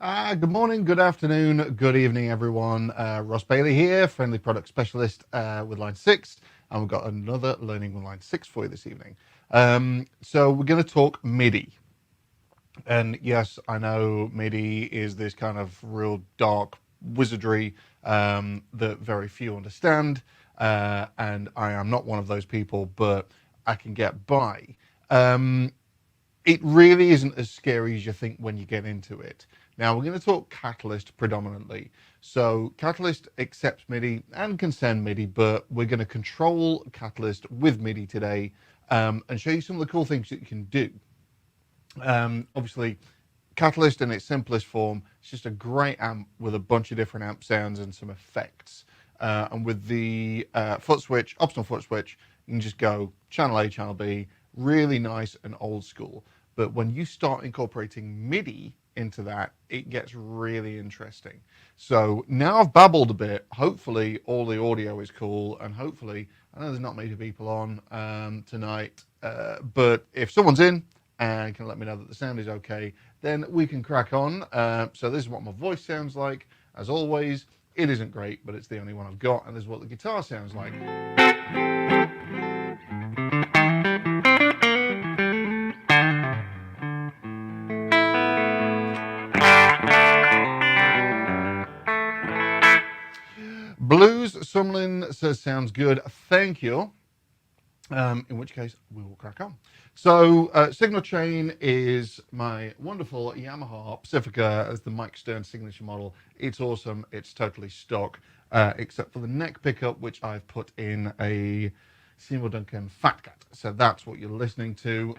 Good morning, good afternoon, good evening, everyone. Ross Bailey here, friendly product specialist with Line 6, and we've got another Learning with Line 6 for you this evening. So we're going to talk Midi. And yes, I know Midi is this kind of real dark wizardry that very few understand, and I am not one of those people, but I can get by. Um, it really isn't as scary as you think when you get into it. Now, we're going to talk Catalyst predominantly. So, Catalyst accepts MIDI and can send MIDI, but we're going to control Catalyst with MIDI today and show you some of the cool things that you can do. Obviously, Catalyst in its simplest form, it's just a great amp with a bunch of different amp sounds and some effects. And with the foot switch, optional foot switch, you can just go channel A, channel B, really nice and old school. But when you start incorporating MIDI into that, it gets really interesting. So now I've babbled a bit. Hopefully, all the audio is cool, and hopefully, I know there's not many people on tonight, but if someone's in and can let me know that the sound is okay, then we can crack on. So this is what my voice sounds like. As always, it isn't great, but it's the only one I've got, and this is what the guitar sounds like. Blues, Sumlin says sounds good. Thank you. In which case, we will crack on. So, signal chain is my wonderful Yamaha Pacifica as the Mike Stern signature model. It's awesome. It's totally stock, except for the neck pickup, which I've put in a Seymour Duncan Fat Cat. So that's what you're listening to.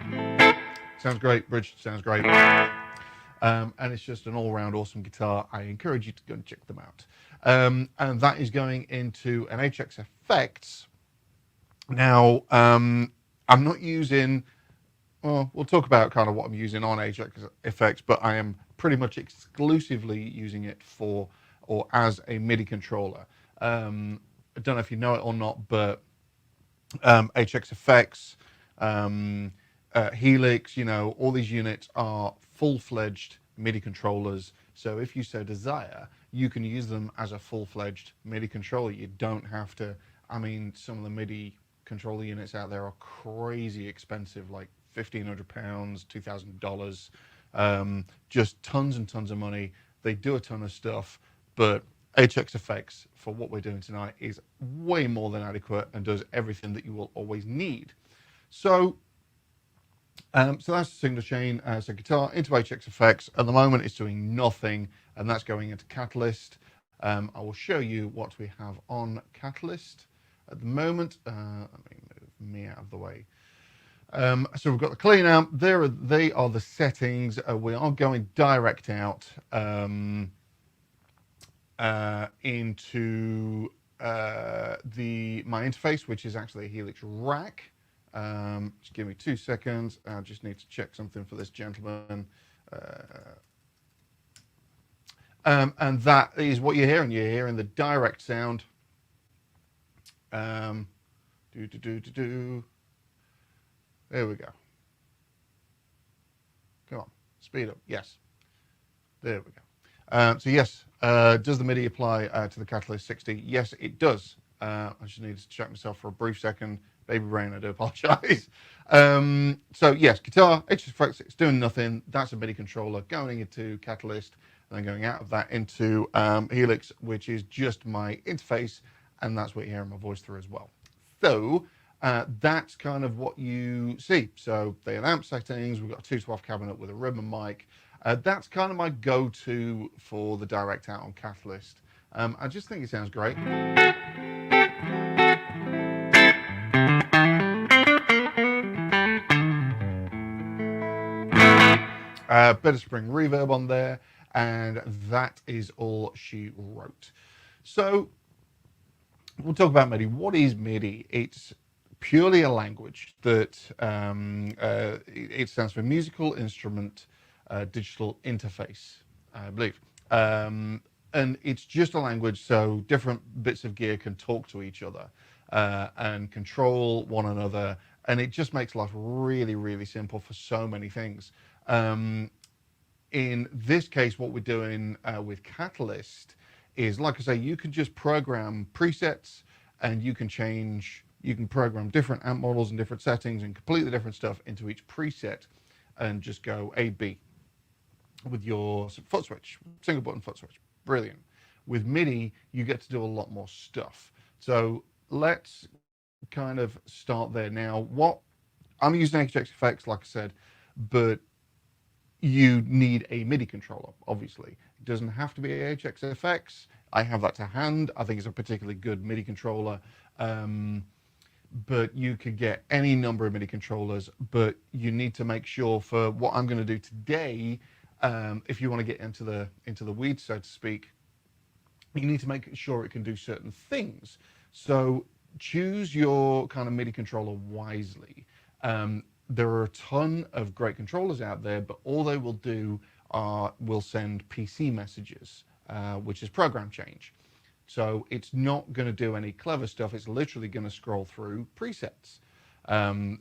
Sounds great. Bridge sounds great. And it's just an all-round awesome guitar. I encourage you to go and check them out. And that is going into an HX Effects. Now, I'm not using, well, we'll talk about kind of what I'm using on HX Effects, but I am pretty much exclusively using it for or as a MIDI controller. I don't know if you know it or not, but HX Effects, Helix, all these units are full-fledged MIDI controllers. So if you so desire, you can use them as a full-fledged MIDI controller. You don't have to, some of the MIDI controller units out there are crazy expensive, like £1,500, $2,000, just tons and tons of money. They do a ton of stuff, but HX Effects for what we're doing tonight is way more than adequate and does everything that you will always need. So that's the signal chain. So guitar into HX Effects. At the moment, it's doing nothing, and that's going into Catalyst. I will show you what we have on Catalyst at the moment. Let me move me out of the way. So we've got the clean amp. They are the settings. We are going direct out into my interface, which is actually a Helix rack. Just give me 2 seconds. I just need to check something for this gentleman. And that is what you're hearing. You're hearing the direct sound. There we go. Come on, speed up. Yes. There we go. So yes, does the MIDI apply to the Catalyst 60? Yes, it does. I just needed to check myself for a brief second. Baby brain, I do apologize. So yes, guitar, HX Effects, it's doing nothing. That's a MIDI controller going into Catalyst and then going out of that into Helix, which is just my interface, and that's what you're hearing my voice through as well. So that's kind of what you see. So the amp settings, we've got a 212 cabinet with a ribbon mic. That's kind of my go-to for the direct out on Catalyst. I just think it sounds great. Bit of spring reverb on there, and that is all she wrote. So we'll talk about MIDI. What is MIDI? It's purely a language that it stands for Musical Instrument Digital Interface, I believe. And it's just a language so different bits of gear can talk to each other and control one another. And it just makes life really, really simple for so many things. In this case, what we're doing with Catalyst is, like I say, you can just program presets, and you can program different amp models and different settings and completely different stuff into each preset, and just go A, B with your foot switch, single button foot switch. Brilliant. With Midi, you get to do a lot more stuff. So let's kind of start there. Now, what I'm using HX Effects, like I said, but you need a Midi controller, obviously. It doesn't have to be HX Effects. I have that to hand. I think it's a particularly good Midi controller. But you could get any number of Midi controllers, but you need to make sure, for what I'm going to do today, if you want to get into the weeds, so to speak, you need to make sure it can do certain things. So choose your kind of Midi controller wisely. There are a ton of great controllers out there, but all they will do will send PC messages, which is program change. So it's not going to do any clever stuff. It's literally going to scroll through presets.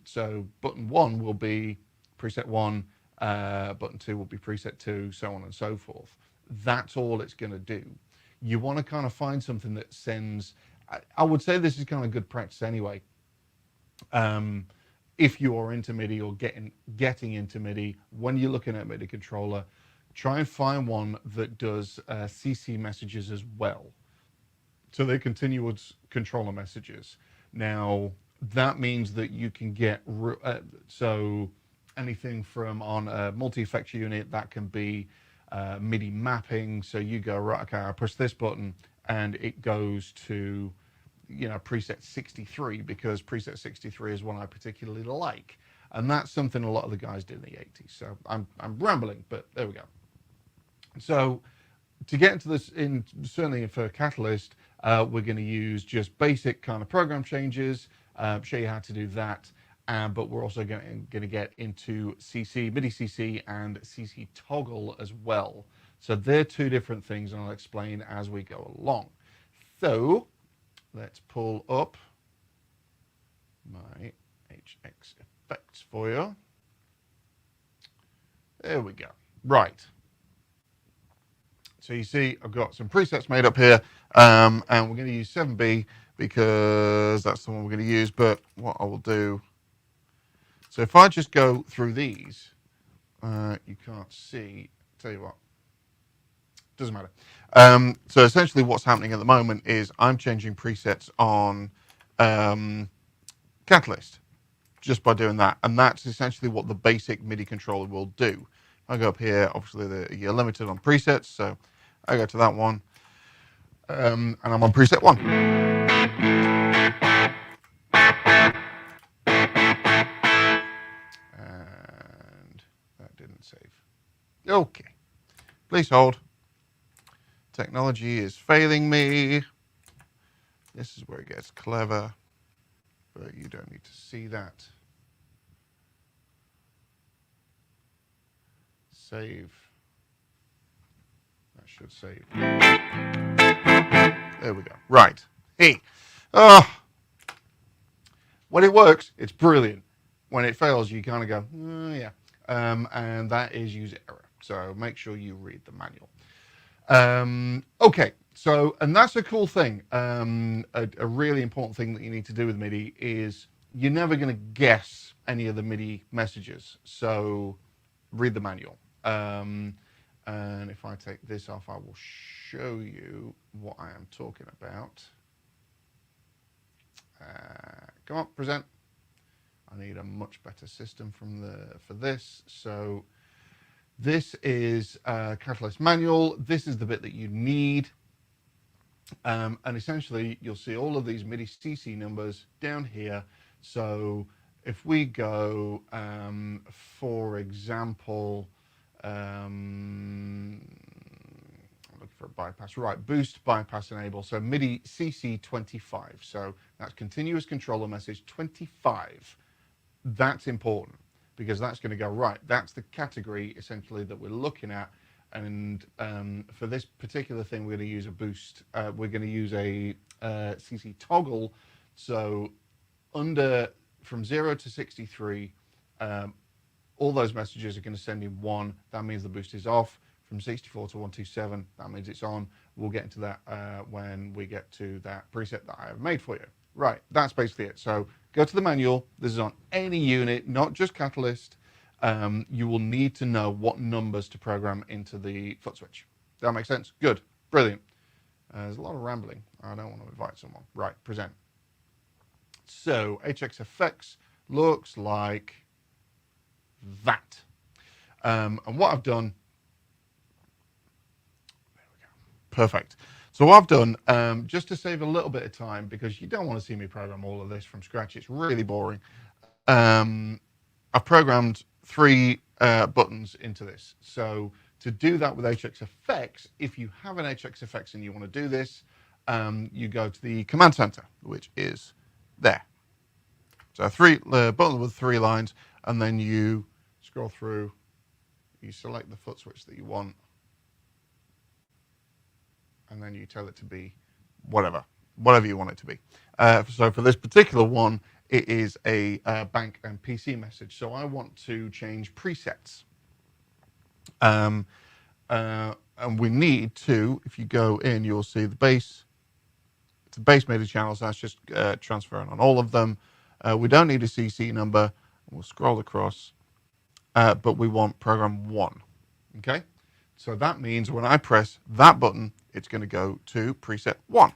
So button 1 will be preset 1, button 2 will be preset 2, so on and so forth. That's all it's going to do. You want to kind of find something that sends, I would say this is kind of good practice anyway. If you are into Midi or getting into Midi, when you're looking at Midi controller, try and find one that does CC messages as well. So they're continuous controller messages. Now, that means that you can get, so anything from on a multi-effects unit, that can be Midi mapping. So you go, right, okay, I push this button and it goes to, preset 63, because preset 63 is one I particularly like. And that's something a lot of the guys did in the 80s. So I'm rambling, but there we go. So to get into this, certainly for Catalyst, we're going to use just basic kind of program changes, show you how to do that, but we're also going to get into CC, Midi CC, and CC toggle as well. So they're two different things, and I'll explain as we go along. So let's pull up my HX Effects for you. There we go. Right. So you see, I've got some presets made up here, and we're going to use 7B because that's the one we're going to use. But what I will do, so if I just go through these, you can't see. Tell you what, doesn't matter. So essentially, what's happening at the moment is I'm changing presets on Catalyst just by doing that, and that's essentially what the basic Midi controller will do. I go up here, obviously you're limited on presets, so I go to that one, and I'm on preset 1. And that didn't save. Okay, please hold. Technology is failing me. This is where it gets clever, but you don't need to see that. Save. That should save. There we go. Right. Hey. When it works, it's brilliant. When it fails, you kind of go, yeah. And that is user error. So make sure you read the manual. Okay. So, and that's a cool thing. A really important thing that you need to do with Midi is you're never going to guess any of the Midi messages. So read the manual. And if I take this off, I will show you what I am talking about. Come on, present. I need a much better system for this. So this is Catalyst manual. This is the bit that you need. And essentially, you'll see all of these Midi CC numbers down here. So if we go, for example, I'm looking for a bypass, right, boost, bypass, enable. So Midi CC 25. So that's continuous controller message 25. That's important because that's going to go, right, that's the category essentially that we're looking at. And for this particular thing, we're going to use a boost. We're going to use a CC toggle. So from 0 to 63, All those messages are going to send me 1. That means the boost is off. From 64 to 127, that means it's on. We'll get into that when we get to that preset that I have made for you. Right, that's basically it. So go to the manual. This is on any unit, not just Catalyst. You will need to know what numbers to program into the foot switch. Does that make sense? Good, brilliant. There's a lot of rambling. I don't want to invite someone. Right, present. So HXFX looks like that. And what I've done, there we go. Perfect. So what I've done, just to save a little bit of time, because you don't want to see me program all of this from scratch, it's really boring. I've programmed 3 buttons into this. So to do that with HXFX, if you have an HXFX and you want to do this, you go to the command center, which is there. So 3 button with 3 lines, and then you scroll through, you select the foot switch that you want, and then you tell it to be whatever you want it to be. So for this particular one, it is a bank and PC message. So I want to change presets. And we need to, if you go in, you'll see the base. It's a base MIDI channel, so that's just transferring on all of them. We don't need a CC number. We'll scroll across, but we want program 1. Okay? So that means when I press that button, it's going to go to preset 1.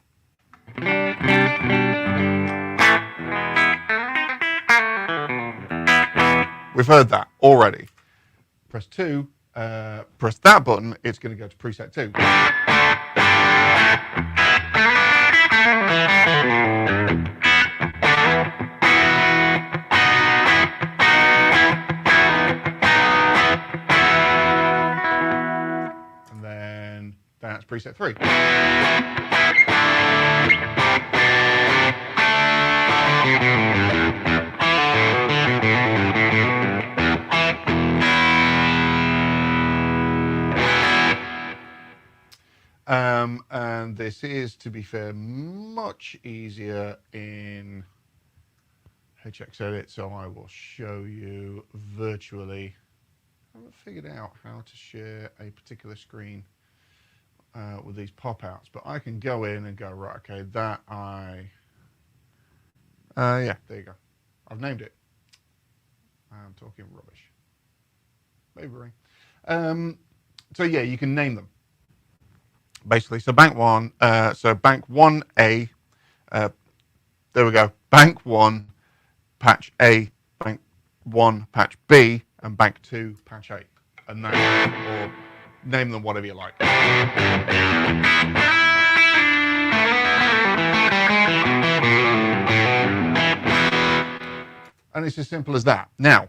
We've heard that already. Press 2, press that button, it's going to go to preset 2. And then that's preset 3. And this is, to be fair, much easier in HXEdit, so I will show you virtually. I haven't figured out how to share a particular screen with these pop-outs, but I can go in and go, right, okay, that yeah, there you go. I've named it. I'm talking rubbish. Maybe. So yeah, you can name them. Basically, so bank 1, so bank 1A, there we go, bank 1, patch A, bank 1, patch B, and bank 2, patch A, and that, or name them whatever you like. And it's as simple as that. Now,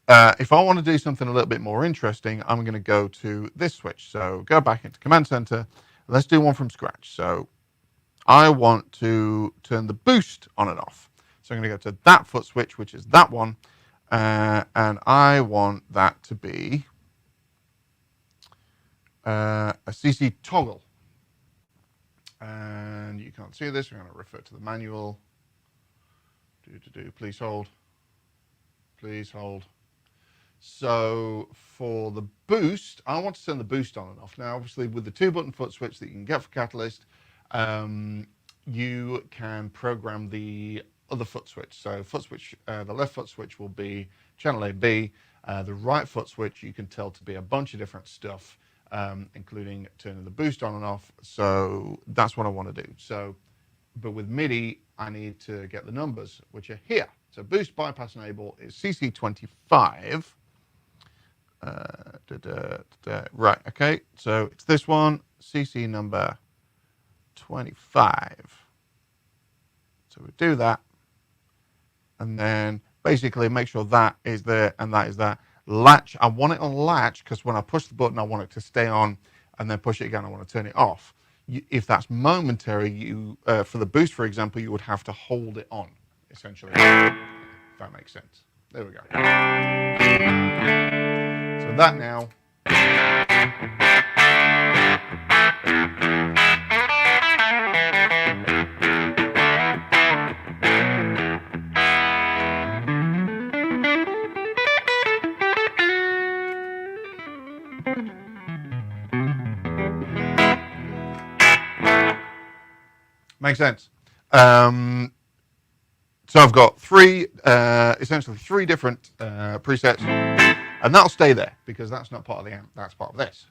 if I want to do something a little bit more interesting, I'm going to go to this switch. So go back into Command Center. Let's do one from scratch. So I want to turn the boost on and off. So I'm going to go to that foot switch, which is that one. And I want that to be a CC toggle. And you can't see this. We're going to refer to the manual. Please hold. Please hold. So for the boost, I want to turn the boost on and off. Now, obviously, with the 2-button foot switch that you can get for Catalyst, you can program the other foot switch. So foot switch, the left foot switch will be channel AB. The right foot switch you can tell to be a bunch of different stuff, including turning the boost on and off. So that's what I want to do. So, but with MIDI, I need to get the numbers, which are here. So boost bypass enable is CC25. Right, okay, so it's this one, CC number 25. So we do that, and then basically make sure that is there and that is that. Latch, I want it on latch because when I push the button, I want it to stay on, and then push it again, I want to turn it off. If that's momentary, for the boost, for example, you would have to hold it on, essentially, if that makes sense. There we go. So that now. Makes sense. So I've got essentially three different presets, and that'll stay there because that's not part of the amp. That's part of this.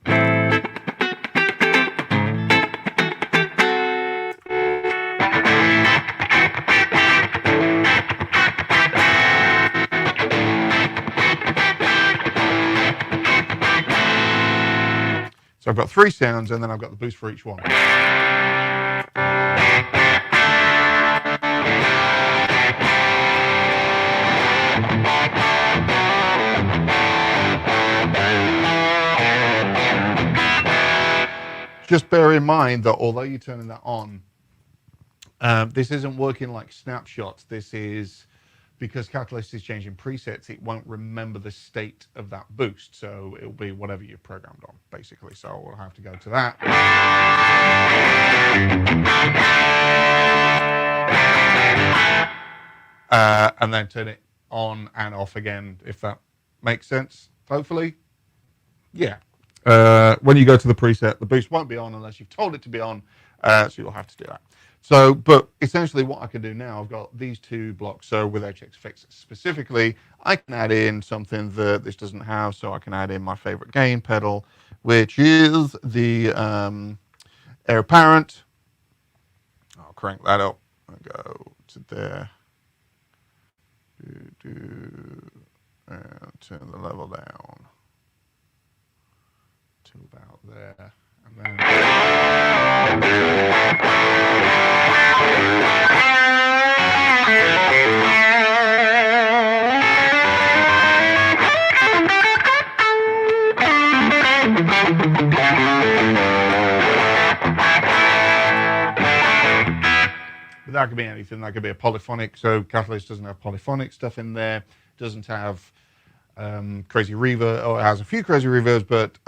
So I've got three sounds, and then I've got the boost for each one. Just bear in mind that although you're turning that on, this isn't working like snapshots. This is because Catalyst is changing presets, it won't remember the state of that boost. So it'll be whatever you've programmed on, basically. So we'll have to go to that. And then turn it on and off again, if that makes sense, hopefully. Yeah. When you go to the preset, the boost won't be on unless you've told it to be on, so you'll have to do that. So, but essentially what I can do now, I've got these two blocks. So with HXFX specifically, I can add in something that this doesn't have. So I can add in my favorite gain pedal, which is the Air Apparent. I'll crank that up and go to there. And turn the level down to about there. And then but that could be anything. That could be a polyphonic. So Catalyst doesn't have polyphonic stuff in there. Doesn't have crazy reverb, or it has a few crazy reverbs, but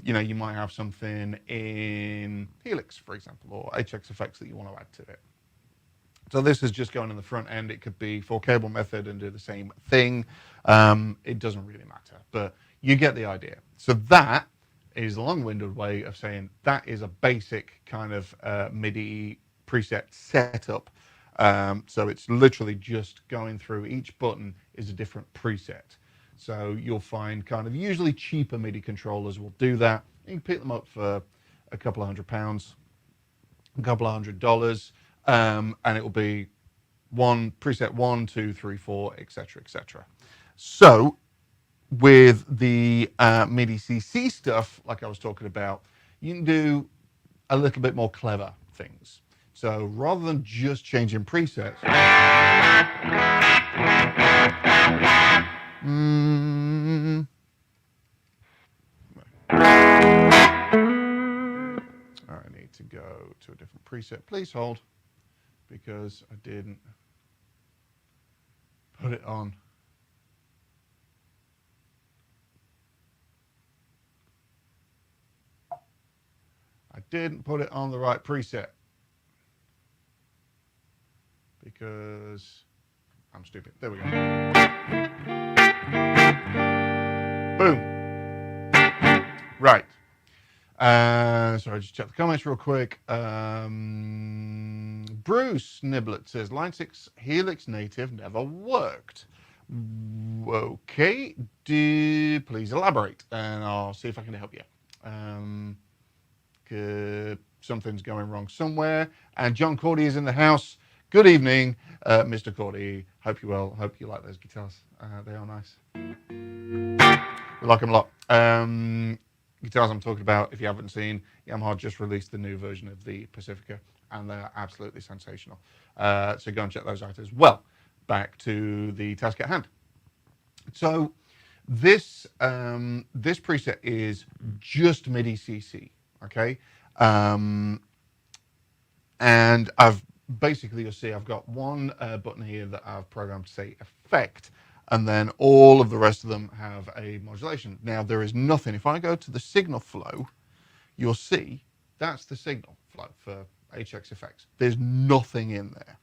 you know, you might have something in Helix, for example, or HXFX that you want to add to it. So this is just going in the front end. It could be 4-cable method and do the same thing. It doesn't really matter, but you get the idea. So that is a long-winded way of saying that is a basic kind of MIDI preset setup. So it's literally just going through each button is a different preset. So you'll find kind of usually cheaper MIDI controllers will do that. You can pick them up for a couple of £100, a couple of $100, and it will be preset 1, 2, 3, 4, etc., etc. So with the MIDI CC stuff, like I was talking about, you can do a little bit more clever things. So rather than just changing presets, I need to go to a different preset. Please hold, because I didn't put it on. I didn't put it on the right preset because I'm stupid. There we go. Boom. Right. Sorry, just check the comments real quick. Bruce Niblet says, Line 6 Helix native never worked. Okay, please elaborate, and I'll see if I can help you. Something's going wrong somewhere. And John Cordy is in the house. Good evening, Mr. Cordy. Hope you're well. Hope you like those guitars. They are nice. We like them a lot. Guitars I'm talking about, if you haven't seen, Yamaha just released the new version of the Pacifica, and they're absolutely sensational. So go and check those out as well. Back to the task at hand. So this preset is just MIDI CC, okay? And I've basically, you'll see I've got one button here that I've programmed to say effect, and then all of the rest of them have a modulation. Now there is nothing. If I go to the signal flow, you'll see that's the signal flow for HXFX. There's nothing in there,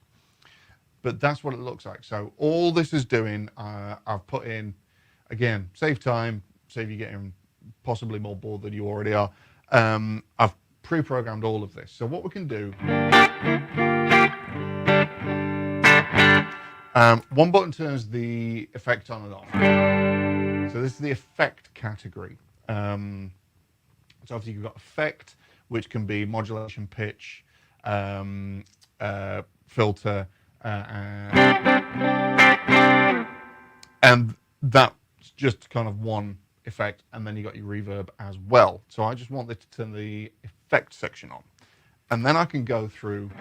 but that's what it looks like. So all this is doing, I've put in, again, save time, save you getting possibly more bored than you already are, I've pre-programmed all of this. So what we can do, one button turns the effect on and off. So this is the effect category. So obviously you've got effect, which can be modulation, pitch, filter, and that's just kind of one effect, and then you got your reverb as well. So I just want this to turn the effect section on, and then I can go through.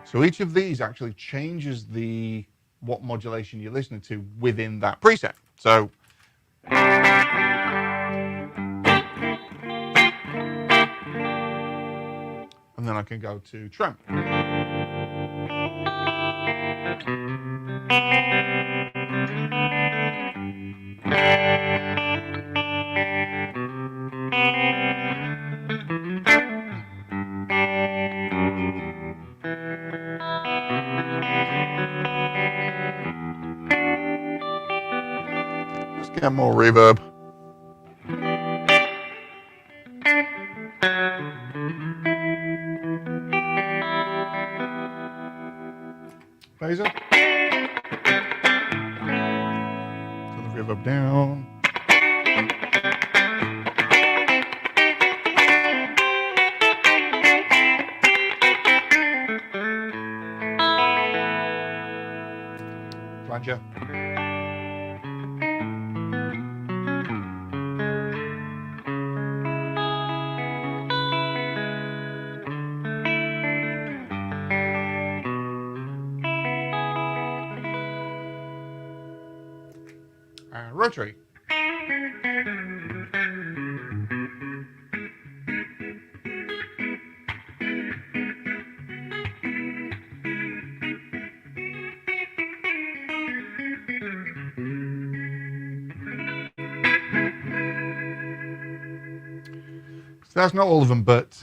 So each of these actually changes what modulation you're listening to within that preset. So and then I can go to trem. Let's get more reverb. Phaser. Turn the reverb down. Flanger. And rotary. So that's not all of them, but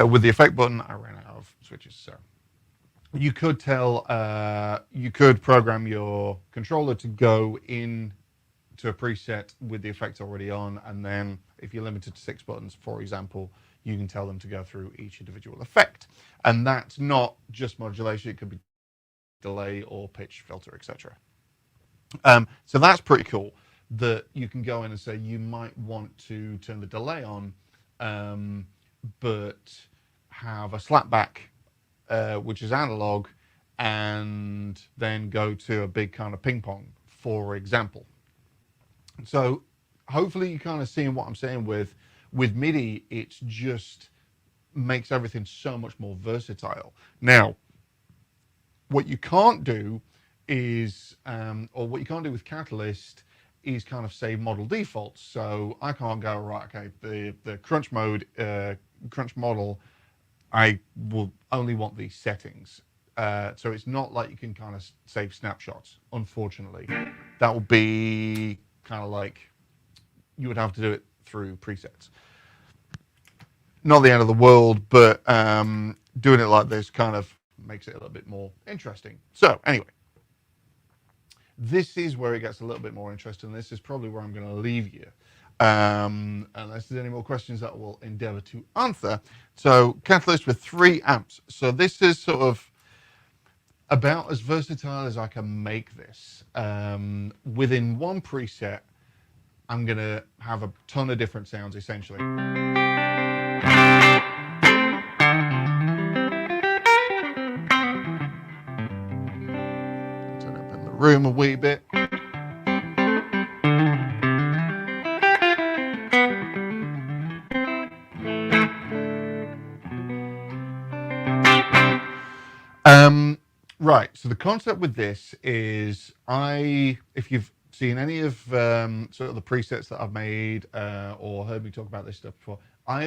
with the effect button, I ran out of switches. So you could you could program your controller to go in to a preset with the effect already on, and then if you're limited to 6 buttons, for example, you can tell them to go through each individual effect. And that's not just modulation; it could be delay or pitch, filter, etc. So that's pretty cool that you can go in and say you might want to turn the delay on, but have a slapback, which is analog, and then go to a big kind of ping pong, for example. So hopefully you're kind of seeing what I'm saying with MIDI. It's just makes everything so much more versatile. Now, what you can't do is, or what you can't do with Catalyst is kind of say model defaults. So I can't go, right, okay, the crunch mode, crunch model, I will only want these settings. So it's not like you can kind of save snapshots, unfortunately. That will be kind of like, you would have to do it through presets. Not the end of the world, but doing it like this kind of makes it a little bit more interesting. So anyway, this is where it gets a little bit more interesting. This is probably where I'm going to leave you. Unless there's any more questions that we'll endeavor to answer. So Catalyst with 3 amps. So this is sort of about as versatile as I can make this. Within one preset, I'm going to have a ton of different sounds, essentially. Turn up in the room a wee bit. Right, so the concept with this is if you've seen any of sort of the presets that I've made or heard me talk about this stuff before, I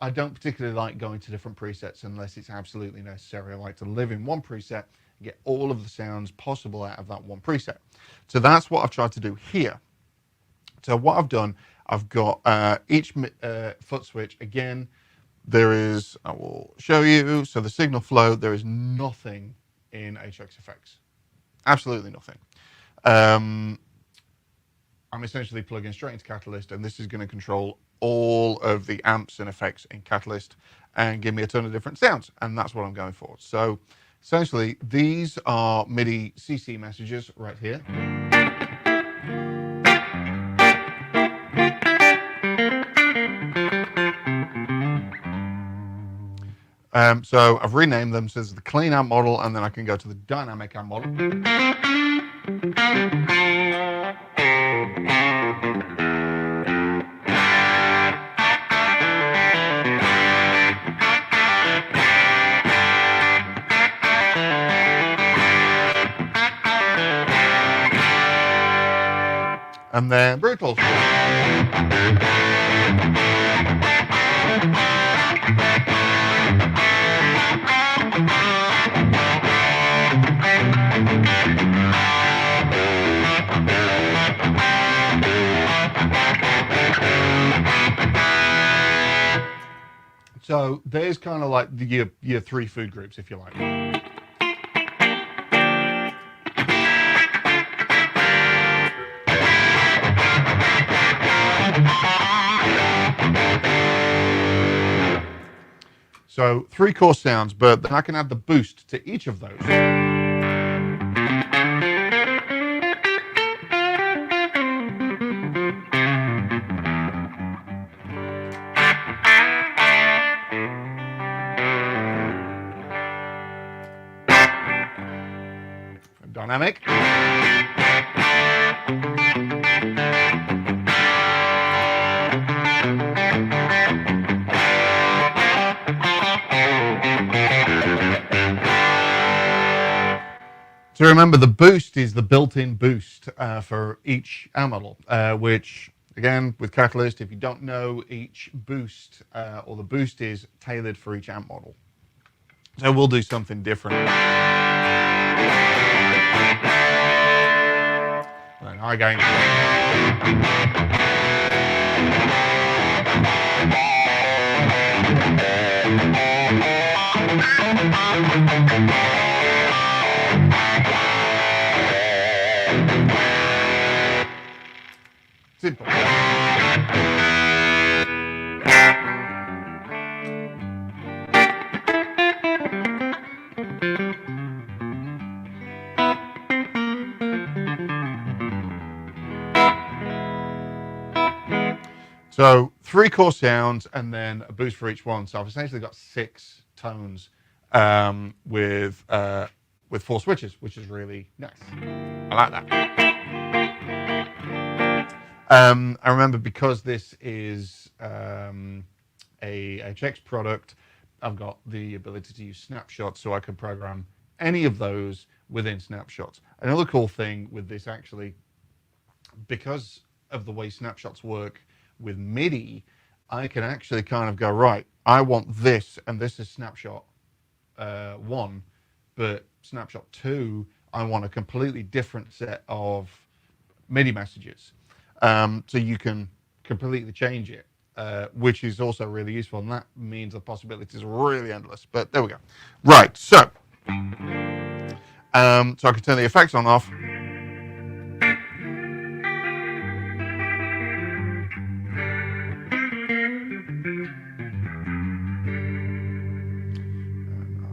don't particularly like going to different presets unless it's absolutely necessary. I like to live in one preset and get all of the sounds possible out of that one preset. So that's what I've tried to do here. So what I've done, I've got each foot switch. Again, I will show you, so the signal flow, there is nothing in HX effects. Absolutely nothing. I'm essentially plugging straight into Catalyst, and this is going to control all of the amps and effects in Catalyst and give me a ton of different sounds, and that's what I'm going for. So essentially, these are MIDI CC messages right here. So I've renamed them, so there's the clean amp model, and then I can go to the dynamic amp model. And then brutal. So there's kind of like your three food groups, if you like. So 3 core sounds, but then I can add the boost to each of those. Dynamic. So remember, the boost is the built-in boost for each amp model, which, again, with Catalyst, if you don't know, each boost or the boost is tailored for each amp model. So we'll do something different. And high gain. Simple. So 3 core sounds and then a boost for each one. So I've essentially got 6 tones with 4 switches, which is really nice. I like that. I remember, because this is a HX product, I've got the ability to use snapshots, so I can program any of those within snapshots. Another cool thing with this, actually, because of the way snapshots work with MIDI, I can actually kind of go, right, I want this, and this is snapshot 1, but snapshot 2, I want a completely different set of MIDI messages. So you can completely change it, which is also really useful, and that means the possibilities are really endless. But there we go. Right, so I can turn the effects on off. And I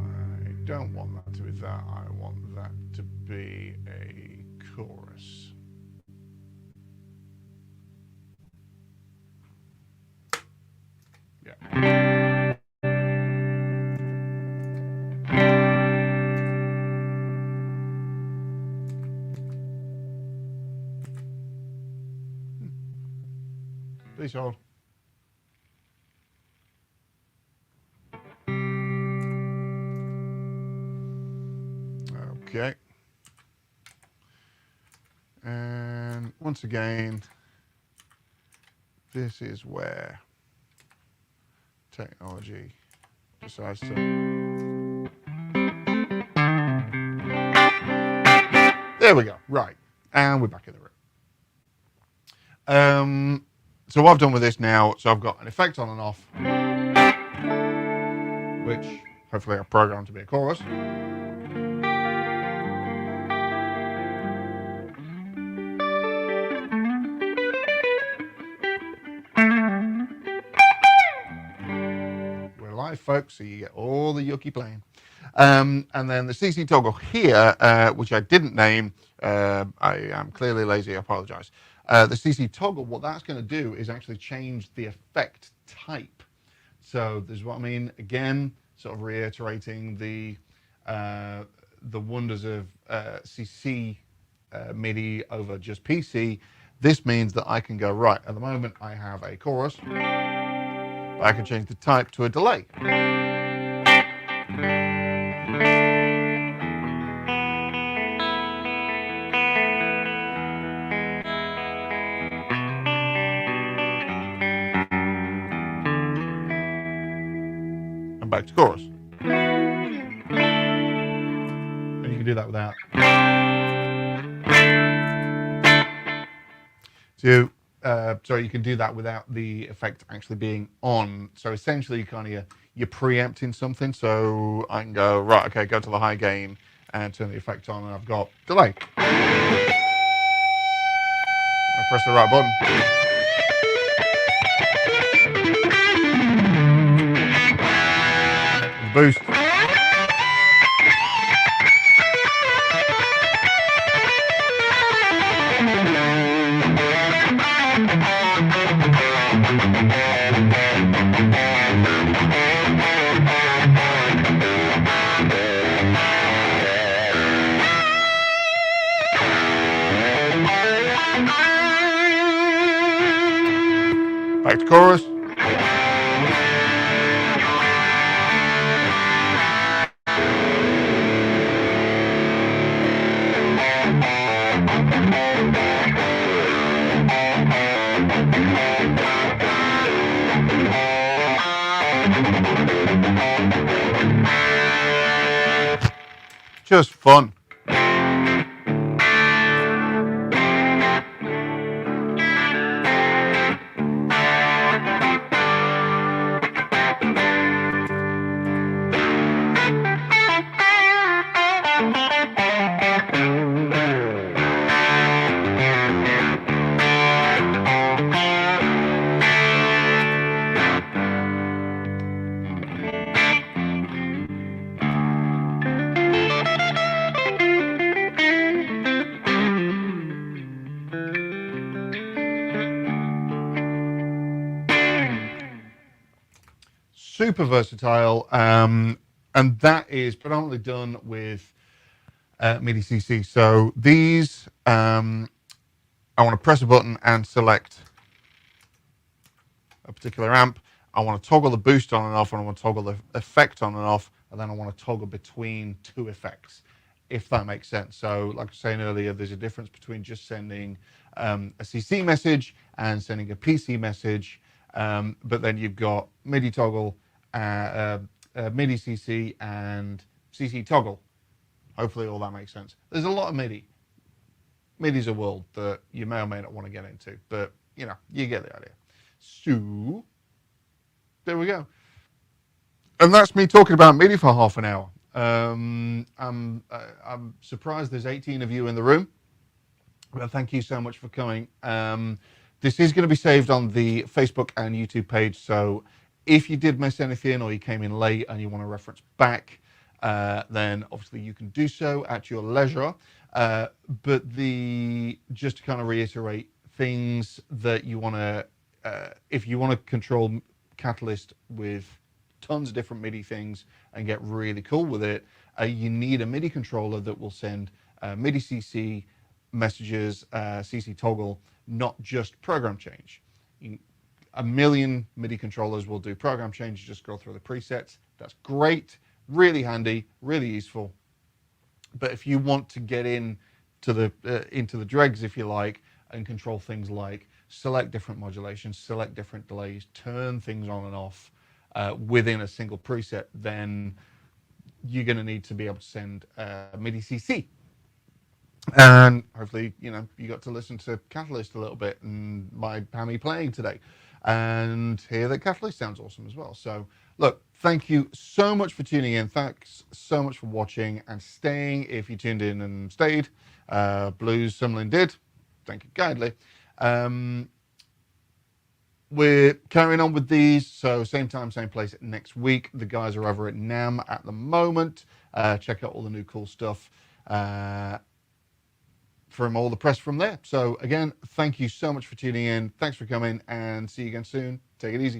don't want that to be that. I want that to be a chorus. Yeah. Please hold. Okay. And once again, this is where technology decides to. There we go. Right. And we're back in the room. So what I've done with this now, so I've got an effect on and off, which hopefully I've programmed to be a chorus. live, folks, so you get all the yucky playing. And then the CC toggle here, which I didn't name, I am clearly lazy, I apologize. The CC toggle, what that's going to do is actually change the effect type. So this is what I mean. Again, sort of reiterating the wonders of CC MIDI over just PC. This means that I can go, right, at the moment I have a chorus, but I can change the type to a delay. And back to chorus. And you can do that without. So you can do that without the effect actually being on. So essentially, you're preempting something. So I can go, right, okay, go to the high gain and turn the effect on, and I've got delay. I press the right button. The boost. Back to chorus. Just fun. Super versatile, and that is predominantly done with MIDI CC. So these, I want to press a button and select a particular amp. I want to toggle the boost on and off, and I want to toggle the effect on and off, and then I want to toggle between two effects, if that makes sense. So like I was saying earlier, there's a difference between just sending a CC message and sending a PC message, but then you've got MIDI toggle, MIDI CC, and CC toggle. Hopefully all that makes sense. There's a lot of MIDI. MIDI's a world that you may or may not want to get into, but you know, you get the idea. So there we go. And that's me talking about MIDI for half an hour. I'm surprised there's 18 of you in the room. Well, thank you so much for coming. This is going to be saved on the Facebook and YouTube page. So if you did miss anything or you came in late and you want to reference back, then obviously you can do so at your leisure. But just to kind of reiterate things that you want to, if you want to control Catalyst with tons of different MIDI things and get really cool with it, you need a MIDI controller that will send MIDI CC messages, CC toggle, not just program change. A million MIDI controllers will do program change. You just go through the presets. That's great, really handy, really useful. But if you want to get into the dregs, if you like, and control things like select different modulations, select different delays, turn things on and off within a single preset, then you're going to need to be able to send MIDI CC. And hopefully, you got to listen to Catalyst a little bit and my Pammy playing today, and hear that Catalyst sounds awesome as well. So, look, thank you so much for tuning in. Thanks so much for watching and staying. If you tuned in and stayed, Blues Sumlin did. Thank you kindly. we're carrying on with these. So same time, same place next week. The guys are over at NAM at the moment. Check out all the new cool stuff from all the press from there. So again, thank you so much for tuning in. Thanks for coming, and see you again soon. Take it easy.